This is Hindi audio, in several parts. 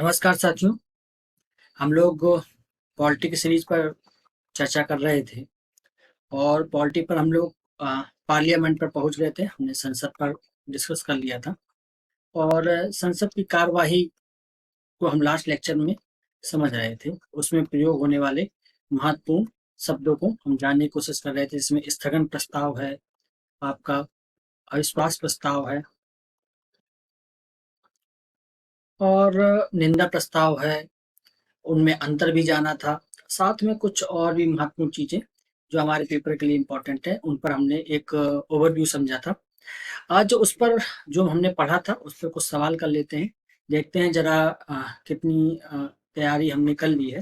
नमस्कार साथियों। हम लोग पॉलिटी की सीरीज पर चर्चा कर रहे थे और पॉलिटी पर हम लोग पार्लियामेंट पर पहुंच गए थे। हमने संसद पर डिस्कस कर लिया था और संसद की कार्यवाही को हम लास्ट लेक्चर में समझ रहे थे। उसमें प्रयोग होने वाले महत्वपूर्ण शब्दों को हम जानने की कोशिश कर रहे थे। इसमें स्थगन प्रस्ताव है, आपका अविश्वास प्रस्ताव है और निंदा प्रस्ताव है। उनमें अंतर भी जाना था। साथ में कुछ और भी महत्वपूर्ण चीज़ें जो हमारे पेपर के लिए इम्पोर्टेंट है, उन पर हमने एक ओवरव्यू समझा था। आज उस पर जो हमने पढ़ा था, उस पर कुछ सवाल कर लेते हैं। देखते हैं ज़रा कितनी तैयारी हमने कर ली है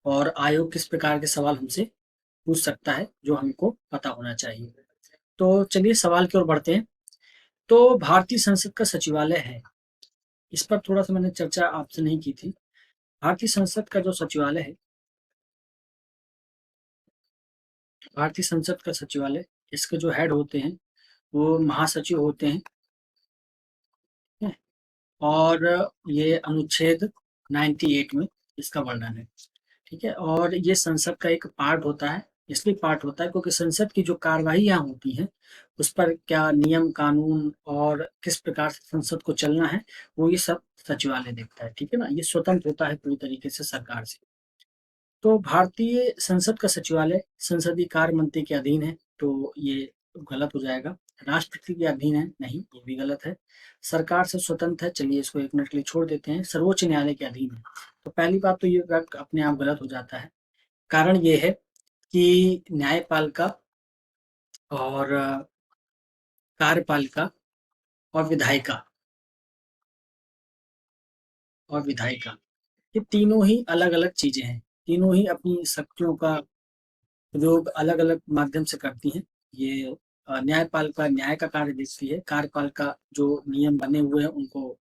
और आयोग किस प्रकार के सवाल हमसे पूछ सकता है, जो हमको पता होना चाहिए। तो चलिए सवाल की ओर बढ़ते हैं। तो भारतीय संसद का सचिवालय है, इस पर थोड़ा-सा मैंने चर्चा आपसे नहीं की थी। भारतीय संसद का जो सचिवालय है, भारतीय संसद का सचिवालय, इसके जो हेड होते हैं वो महासचिव होते हैं, ठीक है? और ये अनुच्छेद 98 में इसका वर्णन है, ठीक है? और ये संसद का एक पार्ट होता है। इसलिए पार्ट होता है क्योंकि संसद की जो कार्यवाही यहाँ होती है, उस पर क्या नियम कानून और किस प्रकार से संसद को चलना है, वो ये सब सचिवालय देखता है, ठीक है ना? ये स्वतंत्र होता है पूरी तरीके से सरकार से। तो भारतीय संसद का सचिवालय संसदीय कार्य मंत्री के अधीन है, तो ये गलत हो जाएगा। राष्ट्रपति के अधीन है, नहीं, ये भी गलत है। सरकार से स्वतंत्र है, चलिए इसको एक मिनट के लिए छोड़ देते हैं। सर्वोच्च न्यायालय के अधीन है, तो पहली बात तो ये अपने आप गलत हो जाता है। कारण ये है कि न्यायपालिका और कार्यपालिका और विधायिका, ये तीनों ही अलग अलग चीजें हैं। तीनों ही अपनी शक्तियों का प्रयोग अलग-अलग माध्यम से करती हैं। ये न्यायपालिका न्याय का कार्य देखती है, कार्यपालिका जो नियम बने हुए हैं उनको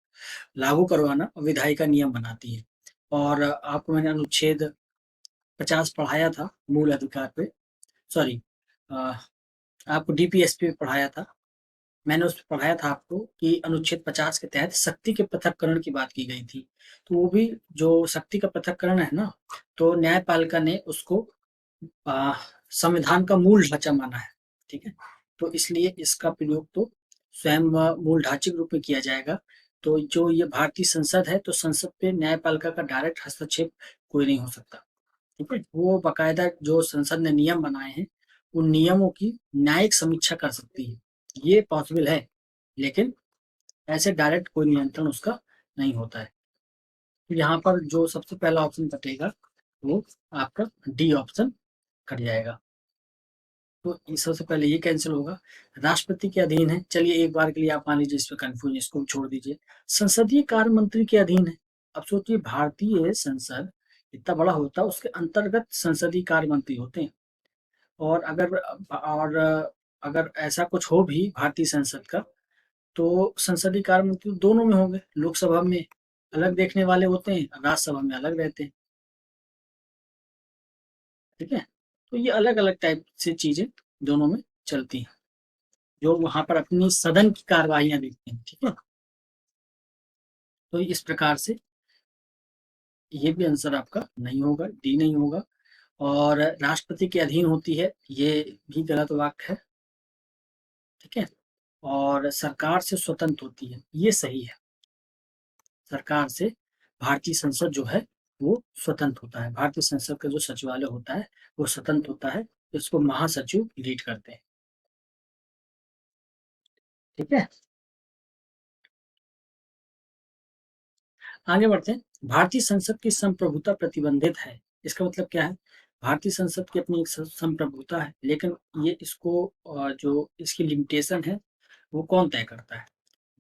लागू करवाना, और विधायिका नियम बनाती है। और आपको मैंने अनुच्छेद 50 पढ़ाया था मूल अधिकार पे, सॉरी, अ, आपको डीपीएसपी पे पढ़ाया था। मैंने उसमें पढ़ाया था आपको कि अनुच्छेद 50 के तहत शक्ति के पृथक्करण की बात की गई थी। तो वो भी जो शक्ति का पृथक्करण है ना, तो न्यायपालिका ने उसको अ, संविधान का मूल ढांचा माना है, ठीक है? तो इसलिए इसका प्रयोग तो स्वयं मूल ढांचे के रूप में किया जाएगा। तो जो ये भारतीय संसद है, तो संसद पे न्यायपालिका का डायरेक्ट हस्तक्षेप कोई नहीं हो सकता, ठीक है? वो बाकायदा जो संसद ने नियम बनाए हैं, उन नियमों की न्यायिक समीक्षा कर सकती है। ये पॉसिबल है, लेकिन ऐसे डायरेक्ट कोई नियंत्रण उसका नहीं होता है। तो यहाँ पर जो सबसे पहला ऑप्शन कटेगा, वो आपका डी ऑप्शन कट जाएगा। तो सबसे पहले ये कैंसिल होगा। राष्ट्रपति के अधीन है, चलिए एक बार के लिए आप मान लीजिए इस पे कंफ्यूजन, इसको छोड़ दीजिए। संसदीय कार्य मंत्री के अधीन है। अब सोचिए भारतीय संसद इतना बड़ा होता है, उसके अंतर्गत संसदीय कार्य मंत्री होते हैं। और और अगर ऐसा कुछ हो भी भारतीय संसद का, तो संसदीय कार्य मंत्री दोनों में होंगे। लोकसभा में अलग देखने वाले होते हैं, राज्यसभा में अलग रहते हैं, ठीक है? तो ये अलग अलग टाइप से चीजें दोनों में चलती हैं, जो वहां पर अपनी सदन की कार्यवाहियां देखते हैं, ठीक है? तो इस प्रकार से ये भी आंसर आपका नहीं होगा, डी नहीं होगा। और राष्ट्रपति के अधीन होती है, ये भी गलत वाक्य है, ठीक है? और सरकार से स्वतंत्र होती है, ये सही है। सरकार से भारतीय संसद जो है वो स्वतंत्र होता है। भारतीय संसद का जो सचिवालय होता है वो स्वतंत्र होता है। इसको महासचिव लीड करते हैं, ठीक है? आगे बढ़ते हैं। भारतीय संसद की संप्रभुता प्रतिबंधित है, इसका मतलब क्या है? भारतीय संसद की अपनी एक संप्रभुता है, लेकिन ये इसको जो इसकी लिमिटेशन है वो कौन तय करता है?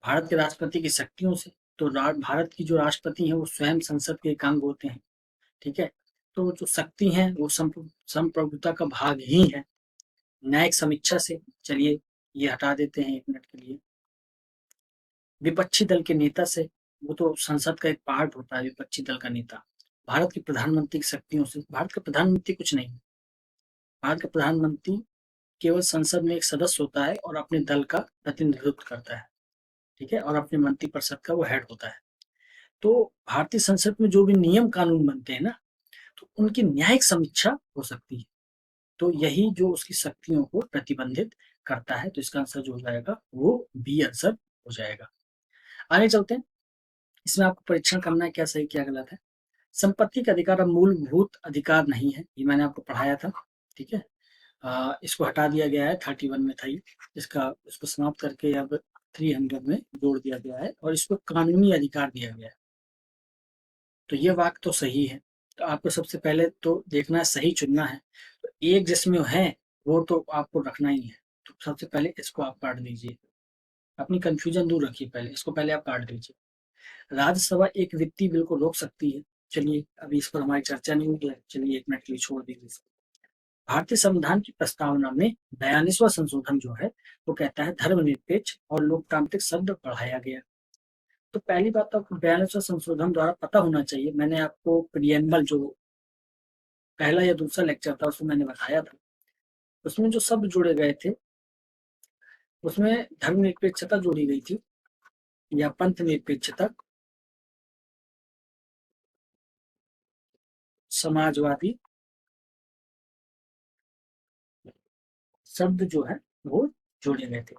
भारत के राष्ट्रपति की शक्तियों से। तो भारत की जो राष्ट्रपति है वो स्वयं संसद के एक अंग होते हैं, ठीक है? तो जो शक्ति है वो संप्रभुता का भाग ही है। न्यायिक समीक्षा से, चलिए ये हटा देते हैं एक मिनट के लिए। विपक्षी दल के नेता से, वो तो संसद का एक पार्ट होता है विपक्षी दल का नेता। भारत के प्रधानमंत्री की शक्तियों से, भारत का प्रधानमंत्री कुछ नहीं। भारत का प्रधानमंत्री केवल संसद में एक सदस्य होता है और अपने दल का प्रतिनिधित्व करता है, ठीक है? और अपने मंत्रिपरिषद का वो हेड होता है। तो भारतीय संसद में जो भी नियम कानून बनते हैं ना, तो उनकी न्यायिक समीक्षा हो सकती है। तो यही जो उसकी शक्तियों को प्रतिबंधित करता है। तो इसका आंसर जो हो जाएगा वो बी आंसर हो जाएगा। आगे चलते हैं। इसमें आपको परीक्षण करना है क्या सही क्या गलत है। संपत्ति का अधिकार अब मूलभूत अधिकार नहीं है, ये मैंने आपको पढ़ाया था। ठीक है, इसको हटा दिया गया है, 31 में था ये। इसको समाप्त करके अब 300 में जोड़ दिया गया है और इसको कानूनी अधिकार दिया गया है। तो ये वाक्य तो सही है। तो आपको सबसे पहले तो देखना है, सही चुनना है। तो एक जिसमें है वो तो आपको रखना ही है। तो सबसे पहले इसको आप काट दीजिए, अपनी कंफ्यूजन दूर रखिए। पहले इसको पहले आप काट दीजिए। राज्यसभा एक वित्तीय बिल को रोक सकती है। चलिए अभी इस पर हमारी चर्चा नहीं हुई है, चलिए 1 मिनट के लिए छोड़ दीजिए इसको। भारतीय संविधान की प्रस्तावना में 42वां संशोधन जो है वो कहता है धर्मनिरपेक्ष और लोकतांत्रिक शब्द बढ़ाया गया। तो पहली बात तो आपको 42वां संशोधन द्वारा पता होना चाहिए। मैंने आपको प्रियम्बल जो पहला या दूसरा लेक्चर था उसमें मैंने बताया था, उसमें जो शब्द जोड़े गए थे उसमें धर्मनिरपेक्षता जोड़ी गई थी या पंथ निरपेक्षता, समाजवादी शब्द जो है वो जोड़े गए थे।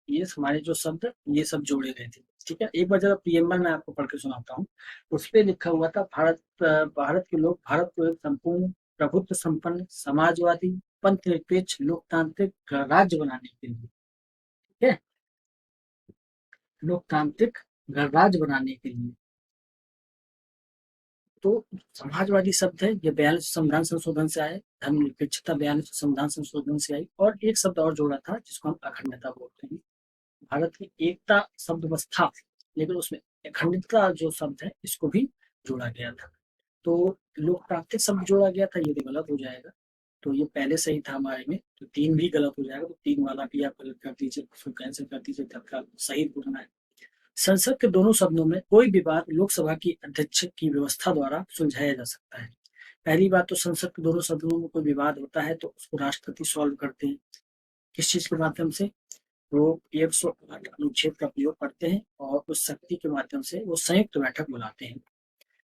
ये हमारे जो शब्द ये सब जोड़े गए थे। ठीक है, एक बार जरा प्रियम्बल मैं आपको पढ़ के सुनाता हूँ। उस पे लिखा हुआ था भारत के लोग भारत को एक संपूर्ण प्रभुत्व संपन्न समाजवादी पंथ निरपेक्ष लोकतांत्रिक राज्य बनाने के लिए, ठीक है, लोकतांत्रिक गणराज्य बनाने के लिए। तो समाजवादी शब्द है ये 42 संविधान संशोधन से आए, धर्मनिरपेक्षता 42 संविधान संशोधन से आई, और एक शब्द और जोड़ा था जिसको हम अखंडता बोलते हैं। भारत की एकता शब्द बस था, लेकिन उसमें अखंडता जो शब्द है इसको भी जोड़ा गया था। तो लोकतांत्रिक शब्द जोड़ा गया था, ये तो गलत हो जाएगा। तो ये पहले सही था हमारे में, तो 3 भी गलत हो जाएगा। तो 3 वाला भी आप गलत कर दीजिए, उसको कैंसिल कर दीजिए, तत्काल सही बोलना है। संसद के दोनों सदनों में कोई विवाद लोकसभा की अध्यक्ष की व्यवस्था द्वारा सुलझाया जा सकता है। पहली बात तो संसद के दोनों सदनों में कोई विवाद होता है तो उसको राष्ट्रपति सॉल्व करते हैं। किस चीज के माध्यम से? वो 108 अनुच्छेद का प्रयोग करते हैं और उस शक्ति के माध्यम से वो संयुक्त बैठक बुलाते हैं।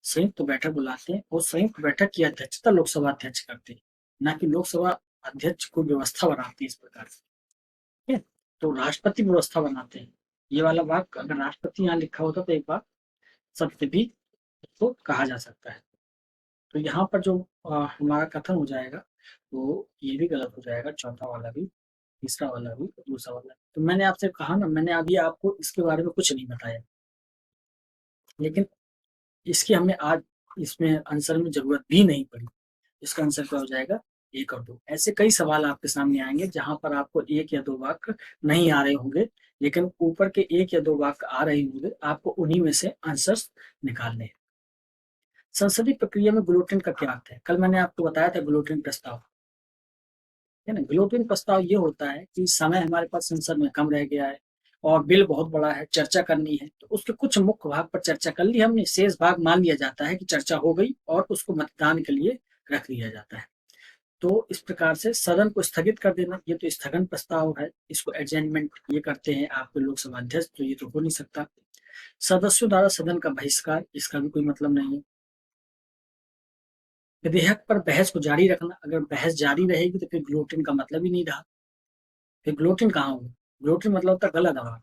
संयुक्त बैठक बुलाते हैं और संयुक्त बैठक की अध्यक्षता लोकसभा अध्यक्ष करते हैं, ना कि लोकसभा अध्यक्ष को व्यवस्था बनाती है इस प्रकार से। ठीक है, तो राष्ट्रपति व्यवस्था बनाते हैं। ये वाला वाक्य अगर राष्ट्रपति यहाँ लिखा होता तो एक बार शब्द भी इसको कहा जा सकता है। तो यहाँ पर जो हमारा कथन हो जाएगा वो ये भी गलत हो जाएगा, चौथा वाला भी, तीसरा वाला भी, दूसरा वाला भी। तो मैंने आपसे कहा ना, मैंने अभी आपको इसके बारे में कुछ नहीं बताया, लेकिन इसकी हमें आज इसमें आंसर में जरूरत भी नहीं पड़ी। इसका आंसर क्या हो जाएगा? 1 और 2। ऐसे कई सवाल आपके सामने आएंगे जहां पर आपको 1 या 2 वाक्य नहीं आ रहे होंगे, लेकिन ऊपर के 1 या 2 वाक्य आ रहे होंगे, आपको उन्हीं में से आंसर्स निकालने हैं। संसदीय प्रक्रिया में ग्लोटिन का क्या अर्थ है? कल मैंने आपको बताया था ग्लोटिन प्रस्ताव, है ना। ग्लोटिन प्रस्ताव ये होता है कि समय हमारे पास संसद में कम रह गया है और बिल बहुत बड़ा है, चर्चा करनी है, तो उसके कुछ मुख्य भाग पर चर्चा कर ली हमने, शेष भाग मान लिया जाता है कि चर्चा हो गई और उसको मतदान के लिए रख दिया जाता है। तो इस प्रकार से सदन को स्थगित कर देना, ये तो स्थगन प्रस्ताव है। इसको एडजमेंट ये करते हैं आपके लोकसभा अध्यक्ष, तो ये तो हो नहीं सकता। सदस्यों द्वारा सदन का बहिष्कार, इसका भी कोई मतलब नहीं है। विधेयक पर बहस को जारी रखना, अगर बहस जारी रहेगी तो फिर ग्लोटिन का मतलब ही नहीं रहा। फिर ग्लोटिन कहाँ होगा? ग्लोटिन मतलब होता है गलत आवाज।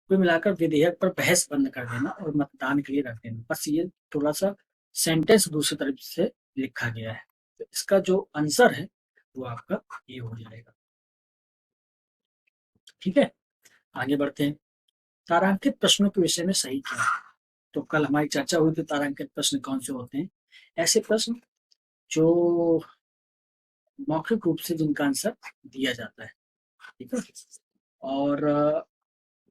कुल मिलाकर विधेयक पर बहस बंद कर देना और मतदान के लिए रख देना, बस ये थोड़ा सा सेंटेंस दूसरी तरफ से लिखा गया है। तो इसका जो आंसर है वो आपका ये हो जाएगा। ठीक है, आगे बढ़ते हैं। तारांकित प्रश्नों के विषय में सही क्या है? तो कल हमारी चर्चा हुई थी तारांकित प्रश्न कौन से होते हैं। ऐसे प्रश्न जो मौखिक रूप से जिनका आंसर दिया जाता है। ठीक है, और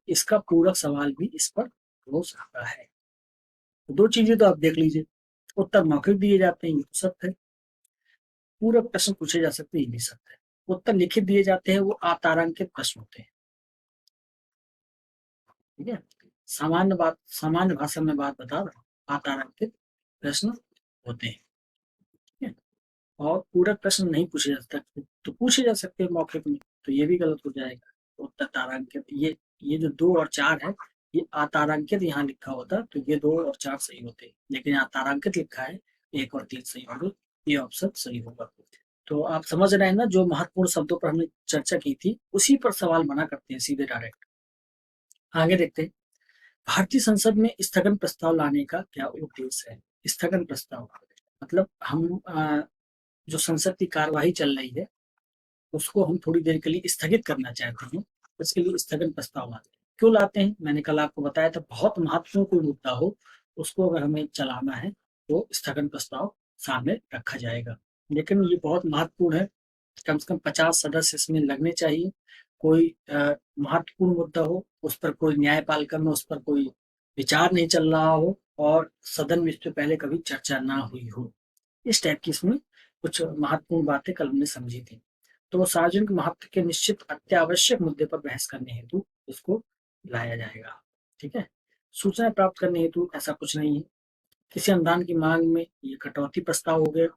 इसका पूरक सवाल भी इस पर हो सकता है। तो 2 चीजें तो आप देख लीजिए, उत्तर मौखिक दिए जाते हैं, ये तो सत्य है। पूरक प्रश्न पूछे जा सकते हैं, ये भी सत्य है। उत्तर लिखित दिए जाते हैं, वो अतारांकित प्रश्न होते हैं। ठीक है, सामान्य भाषा में बात बता रहा हूँ, अतारांकित प्रश्न होते हैं। ठीक है, और पूरक प्रश्न नहीं पूछे जा सकते, तो पूछे जा सकते हैं मौखिक में, तो ये भी गलत हो जाएगा। उत्तर तारांकित, ये ये जो 2 और 4 है, ये अतारांकित यहाँ लिखा होता तो ये 2 और 4 सही होते, लेकिन यहाँ तारांकित लिखा है, 1 और 3 सही होंगे, ये ऑप्शन सही होगा। तो आप समझ रहे हैं ना, जो महत्वपूर्ण शब्दों पर हमने चर्चा की थी उसी पर सवाल बना करते हैं सीधे डायरेक्ट। आगे देखते हैं, भारतीय संसद में स्थगन प्रस्ताव लाने का क्या उद्देश्य है? स्थगन प्रस्ताव मतलब हम जो संसद की कार्यवाही चल रही है उसको हम थोड़ी देर के लिए स्थगित करना चाहते हैं, इसके लिए स्थगन प्रस्ताव लाते हैं। क्यों लाते हैं? मैंने कल आपको बताया था, बहुत महत्वपूर्ण कोई मुद्दा हो उसको अगर हमें चलाना है तो स्थगन प्रस्ताव सामने रखा जाएगा। लेकिन ये बहुत महत्वपूर्ण है, कम से कम 50 सदस्य इसमें लगने चाहिए। कोई महत्वपूर्ण मुद्दा हो, उस पर कोई न्यायपालिका में उस पर कोई विचार नहीं चल रहा हो और सदन में इससे पहले कभी चर्चा ना हुई हो, इस टाइप की इसमें कुछ महत्वपूर्ण बातें कल हमने समझी थी। तो सार्वजनिक महत्व के निश्चित अत्यावश्यक मुद्दे पर बहस करने हेतु इसको लाया जाएगा। ठीक है, सूचना प्राप्त करने हेतु ऐसा कुछ नहीं है। किसी अनुदान की मांग में ये कटौती प्रस्ताव हो गया।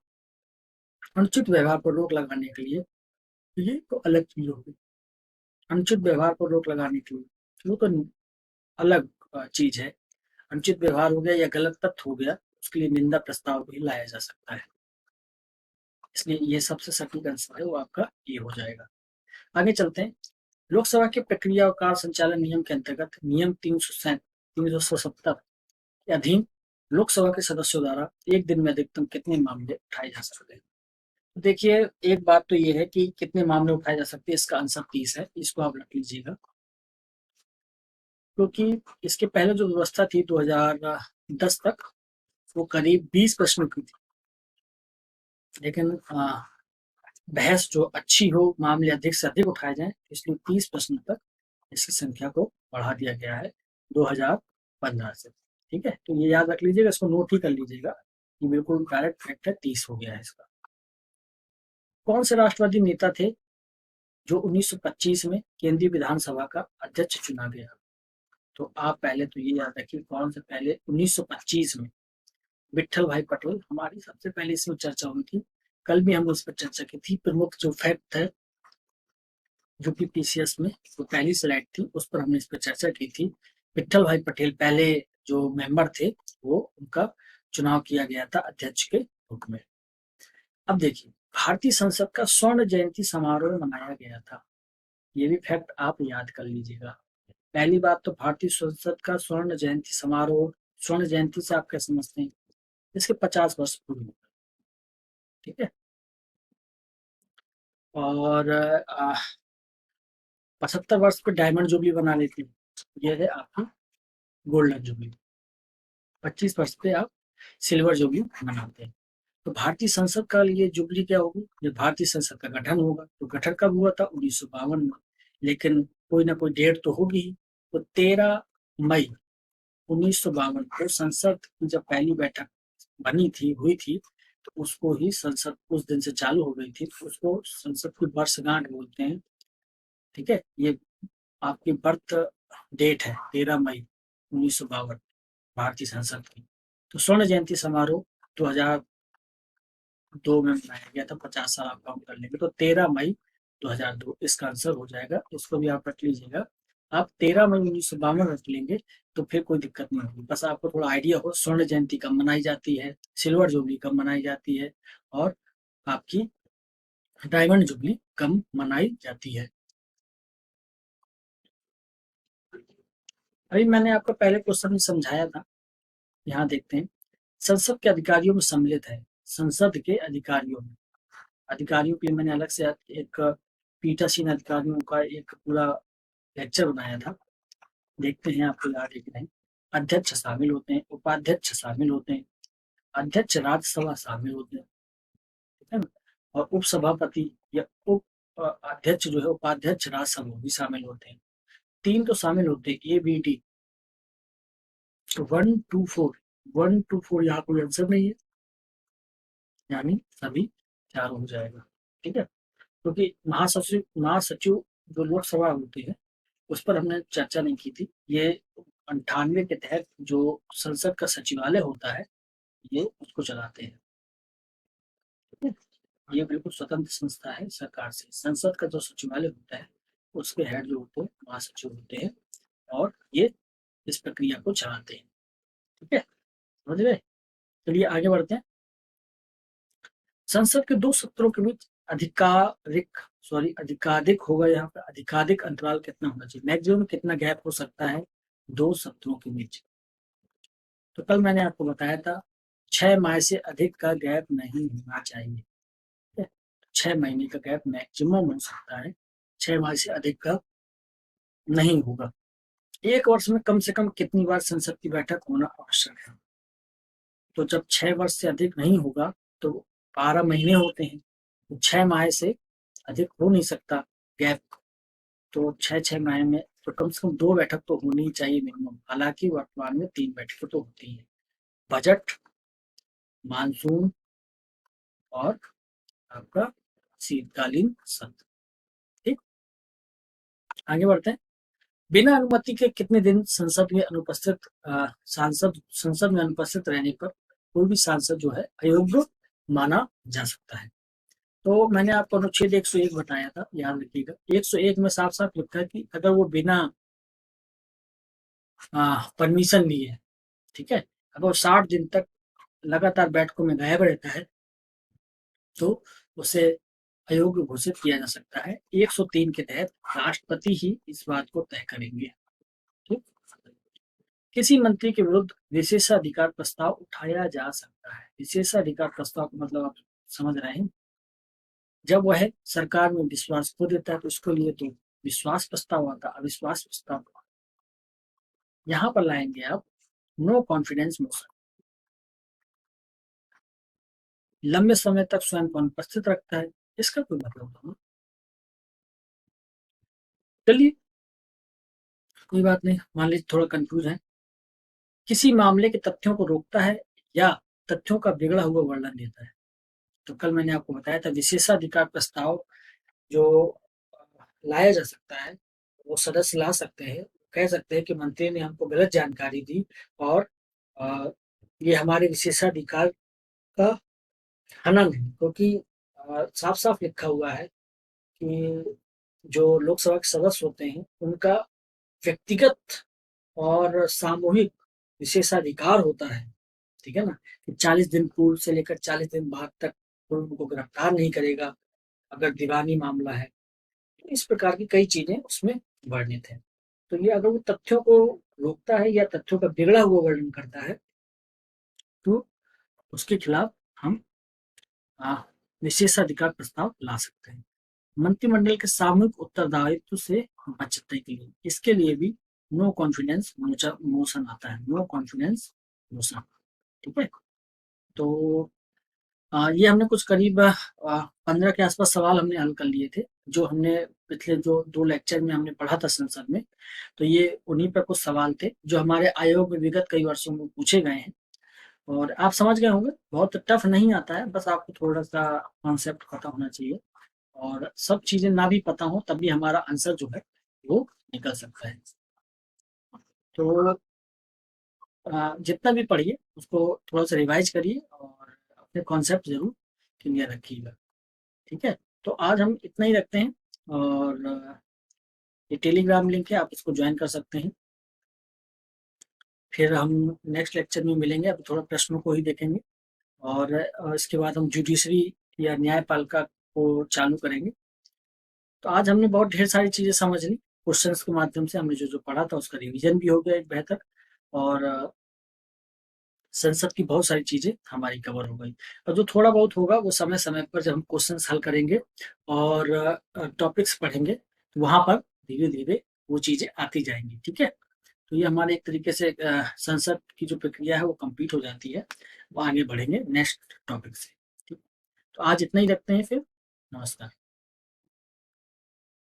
अनुचित व्यवहार पर रोक लगाने के लिए ये तो अलग चीज होगी। अनुचित व्यवहार पर रोक लगाने के लिए वो तो अलग चीज है। अनुचित व्यवहार हो गया या गलत तथ्य हो गया, उसके लिए निंदा प्रस्ताव भी लाया जा सकता है। इसलिए ये सबसे सटीक आंसर है, वो आपका ये हो जाएगा। आगे चलते हैं। लोकसभा के प्रक्रिया और कार्य संचालन नियम के अंतर्गत नियम 370 के अधीन लोकसभा के सदस्यों द्वारा एक दिन में अधिकतम कितने मामले उठाए जा सकते हैं? तो देखिए, एक बात तो ये है कि कितने मामले उठाए जा सकते हैं, इसका आंसर 30 है, इसको आप रख लीजिएगा। क्योंकि इसके पहले जो व्यवस्था थी 2010 तक, वो करीब 20 प्रश्नों की थी। लेकिन बहस जो अच्छी हो, मामले अधिक से अधिक उठाए जाएं, इसलिए 30 प्रश्न तक इसकी संख्या को बढ़ा दिया गया है 2015 से। ठीक है, तो ये याद रख लीजिएगा, इसको नोट ही कर लीजिएगा, ये बिल्कुल डायरेक्ट फैक्ट है, 30 हो गया है इसका। कौन से राष्ट्रवादी नेता थे जो 1925 में केंद्रीय विधानसभा का अध्यक्ष चुना गया? तो आप पहले तो ये याद रखिए, कौन से पहले 1925 में विट्ठल भाई पटेल, हमारी सबसे पहले इसमें चर्चा हुई थी, कल भी हमने उस पर चर्चा की थी। प्रमुख जो फैक्ट है जो कि पीसीएस में जो पहली स्लाइड थी उस पर हमने इस पर चर्चा की थी। विट्ठल भाई पटेल पहले जो मेंबर थे, वो उनका चुनाव किया गया था अध्यक्ष के रूप में। अब देखिए, भारतीय संसद का स्वर्ण जयंती समारोह मनाया गया था, ये भी फैक्ट आप याद कर लीजिएगा। पहली बात तो भारतीय संसद का स्वर्ण जयंती समारोह, स्वर्ण जयंती से आप क्या समझते हैं? इसके 50 वर्ष पूरे हो गए। ठीक है, और 75 वर्ष पे डायमंड जुबली बना लेती है, ये है आपकी गोल्डन जुबली। 25 वर्ष पे आप सिल्वर जुबली मनाते हैं। तो भारतीय संसद का लिए जुबली क्या होगी? जब भारतीय संसद का गठन होगा, तो गठन कब हुआ था? 1952 में। लेकिन कोई ना कोई डेट तो होगी ही। तो 13 मई 1952 को संसद की जब पहली बैठक बनी थी, हुई थी, तो उसको ही संसद उस दिन से चालू हो गई थी, तो उसको संसद की वर्षगांठ बोलते हैं। ठीक है, ये आपकी बर्थ डेट है 13 मई 1952 भारतीय संसद की। तो स्वर्ण जयंती समारोह 2002 में मनाया गया था, 50 साल आप काउंट कर लेंगे तो 13 मई 2002 इसका आंसर हो जाएगा। इसको भी आप रख लीजिएगा। आप 13 मई 1952 रख लेंगे तो फिर कोई दिक्कत नहीं होगी। बस आपको थोड़ा आइडिया हो स्वर्ण जयंती कब मनाई जाती है, सिल्वर जुबली कब मनाई जाती है, और आपकी डायमंड जुबली कब मनाई जाती है। अभी मैंने आपको पहले क्वेश्चन में समझाया था, यहाँ देखते हैं। संसद के अधिकारियों में सम्मिलित है, संसद के अधिकारियों में, अधिकारियों के लिए मैंने अलग से एक पीठासीन अधिकारियों का एक पूरा लेक्चर बनाया था, देखते हैं आपको याद है कि नहीं। अध्यक्ष शामिल होते हैं, उपाध्यक्ष शामिल होते हैं, अध्यक्ष राज्यसभा शामिल होते हैं, ठीक है ना, और उपसभापति या उप अध्यक्ष जो है, उपाध्यक्ष राज्यसभा भी शामिल होते हैं। 3 तो शामिल होते हैं, ए बी डी। 1 2 4 यहाँ कोई आंसर नहीं है, यानी सभी 4 हो जाएगा। ठीक है, क्योंकि महासचिव जो लोकसभा होती है उस पर हमने चर्चा नहीं की थी। ये 98 के तहत जो संसद का सचिवालय होता है, ये उसको चलाते हैं। ठीक है, ये बिल्कुल स्वतंत्र संस्था है सरकार से। संसद का जो सचिवालय होता है उसके हेड जो होते हैं महासचिव होते हैं, और ये इस प्रक्रिया को चलाते हैं। ठीक है, समझ गए? चलिए आगे बढ़ते हैं। संसद के दो सत्रों के बीच अधिकाधिक होगा, यहाँ पे अधिकाधिक अंतराल कितना होना चाहिए, मैक्सिमम कितना गैप हो सकता है दो सत्रों के बीच। तो कल मैंने आपको बताया था 6 माह से अधिक का गैप नहीं होना चाहिए। ठीक है? 6 महीने का गैप मैक्सिमम हो सकता है, 6 माह से अधिक का नहीं होगा। एक वर्ष में कम से कम कितनी बार संसद की बैठक होना आवश्यक है? तो जब 6 वर्ष से अधिक नहीं होगा तो 12 महीने होते हैं, तो 6 माह से अधिक हो नहीं सकता गैप। तो 6 6 माह में तो कम से कम 2 बैठक तो होनी ही चाहिए मिनिमम। हालांकि वर्तमान में 3 बैठकें तो होती हैं, बजट, मानसून और आपका शीतकालीन सत्र। ठीक, आगे बढ़ते हैं। बिना अनुमति के कितने दिन संसद में अनुपस्थित संसद में अनुपस्थित रहने पर कोई भी सांसद जो है अयोग्य माना जा सकता है? तो मैंने आपको अनुच्छेद 101 बताया था, याद रखिएगा। 101 में साफ साफ लिखा है कि अगर वो बिना परमिशन लिए, ठीक है, अगर वो 60 दिन तक लगातार बैठकों में गायब रहता है तो उसे अयोग्य घोषित किया जा सकता है। 103 के तहत राष्ट्रपति ही इस बात को तय करेंगे। ठीक, किसी मंत्री के विरुद्ध विशेषाधिकार प्रस्ताव उठाया जा सकता है। विशेषाधिकार प्रस्ताव का मतलब आप समझ रहे हैं, जब वह सरकार में विश्वास खो देता है तो उसके लिए तो विश्वास प्रस्ताव आता, अविश्वास प्रस्ताव। यहाँ पर लाएंगे आप नो कॉन्फिडेंस मोशन। लंबे समय तक स्वयं को अनुपस्थित रखता है, इसका कोई मतलब नहीं। चलिए कोई बात नहीं, मान लीजिए थोड़ा कंफ्यूज है। किसी मामले के तथ्यों को रोकता है या तथ्यों का बिगड़ा हुआ वर्णन देता है। तो कल मैंने आपको बताया था विशेषाधिकार प्रस्ताव जो लाया जा सकता है, वो सदस्य ला सकते हैं, कह सकते हैं कि मंत्री ने हमको गलत जानकारी दी और ये हमारे विशेषाधिकार का हनन है, क्योंकि साफ साफ लिखा हुआ है कि जो लोकसभा के सदस्य होते हैं उनका व्यक्तिगत और सामूहिक विशेषाधिकार होता है। ठीक है ना, कि 40 दिन पूर्व से लेकर 40 दिन बाद तक कोई उनको गिरफ्तार नहीं करेगा अगर दीवानी मामला है। तो इस प्रकार की कई चीजें उसमें वर्णित है। तो ये अगर वो तथ्यों को रोकता है या तथ्यों का बिगड़ा हुआ वर्णन करता है तो उसके खिलाफ हम विशेषाधिकार प्रस्ताव ला सकते हैं। मंत्रिमंडल के सामूहिक उत्तरदायित्व से बचने के लिए इसके लिए भी नो कॉन्फिडेंस मोशन आता है, नो कॉन्फिडेंस मोशन। ठीक है, तो ये हमने कुछ करीब 15 के आसपास सवाल हमने हल कर लिए थे, जो हमने पिछले जो 2 लेक्चर में हमने पढ़ा था संसद में। तो ये उन्हीं पर कुछ सवाल थे जो हमारे आयोग में विगत कई वर्षों में पूछे गए हैं और आप समझ गए होंगे। बहुत टफ नहीं आता है, बस आपको थोड़ा सा कॉन्सेप्ट पता होना चाहिए और सब चीजें ना भी पता हो तब भी हमारा आंसर जो है वो निकल सकता है। तो जितना भी पढ़िए उसको थोड़ा सा रिवाइज करिए और अपने कॉन्सेप्ट जरूर क्लियर रखिएगा। ठीक है, तो आज हम इतना ही रखते हैं और ये टेलीग्राम लिंक है, आप इसको ज्वाइन कर सकते हैं। फिर हम नेक्स्ट लेक्चर में मिलेंगे, अभी थोड़ा प्रश्नों को ही देखेंगे और इसके बाद हम जुडिशरी या न्यायपालिका को चालू करेंगे। तो आज हमने बहुत ढेर सारी चीजें समझ ली, क्वेश्चंस के माध्यम से हमने जो जो पढ़ा था उसका रिवीजन भी हो गया एक बेहतर, और संसद की बहुत सारी चीजें हमारी कवर हो गई। और जो थोड़ा बहुत होगा वो समय समय पर जब हम क्वेश्चंस हल करेंगे और टॉपिक्स पढ़ेंगे तो वहां पर धीरे धीरे वो चीजें आती जाएंगी। ठीक है, तो ये हमारे एक तरीके से संसद की जो प्रक्रिया है वो कंप्लीट हो जाती है, वो आगे बढ़ेंगे नेक्स्ट टॉपिक से। ठीक, तो आज इतना ही रखते हैं, फिर नमस्कार।